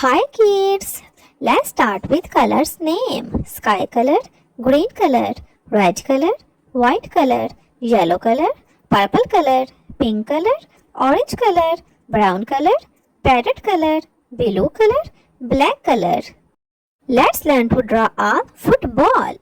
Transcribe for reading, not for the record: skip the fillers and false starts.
Hi kids, let's start with colors name. Sky color, green color, red color, white color, yellow color, purple color, pink color, orange color, brown color, parrot color, blue color, black color. Let's learn to draw a football.